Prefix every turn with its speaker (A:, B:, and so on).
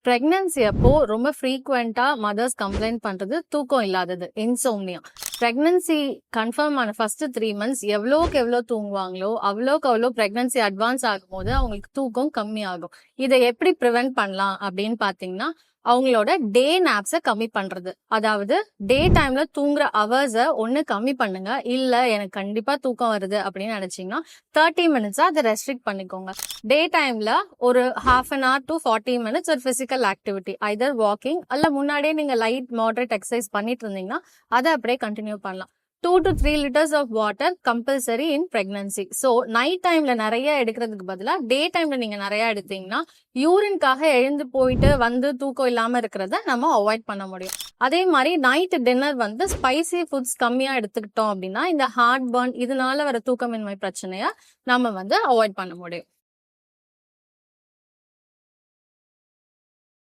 A: Pregnancy அப்போ ரொம்ப ஃப்ரீக்வெண்டா mothers complaint பண்றது தூக்கம் இல்லாதது, இன்சோம்னியா. பிரெக்னன்சி கன்ஃபார்ம் ஆன ஃபர்ஸ்ட் 3 months எவ்வளோக்கு எவ்வளோ தூங்குவாங்களோ அவ்வளோக்கு அவ்வளோ பிரெக்னன்சி அட்வான்ஸ் ஆகும்போது அவங்களுக்கு தூக்கம் கம்மி ஆகும். இதை எப்படி ப்ரிவென்ட் பண்ணலாம் அப்படின்னு பாத்தீங்கன்னா, அவங்களோட டே நாப்ஸை கம்மி பண்றது. அதாவது டே டைம்ல தூங்குற ஹவர்ஸை ஒன்று கம்மி பண்ணுங்க. இல்ல எனக்கு கண்டிப்பா தூக்கம் வருது அப்படின்னு நினைச்சீங்கன்னா 30 minutes அதை ரெஸ்ட்ரிக்ட் பண்ணிக்கோங்க. டே டைம்ல ஒரு half an hour to 40 minutes ஒரு பிசிக்கல் ஆக்டிவிட்டி, ஐதர் வாக்கிங் அல்ல முன்னாடியே நீங்க லைட் மாடரேட் எக்ஸசைஸ் பண்ணிட்டு இருந்தீங்கன்னா அதை அப்படியே கண்டினியூ பண்ணலாம். 2 to 3 liters of water compulsory in pregnancy. So night டைம்ல நிறைய எடுக்கிறதுக்கு பதிலாக டே டைம்ல நீங்க நிறைய எடுத்தீங்கன்னா யூரின்காக எழுந்து போயிட்டு வந்து தூக்கம் இல்லாம இருக்கிறத நம்ம அவாய்ட் பண்ண முடியும். அதே மாதிரி நைட் டின்னர் வந்து ஸ்பைசி ஃபுட்ஸ் கம்மியா எடுத்துக்கிட்டோம் அப்படின்னா இந்த ஹார்ட் பர்ன் இதனால வர தூக்கமின்மை பிரச்சனையை நம்ம வந்து அவாய்ட் பண்ண முடியும்.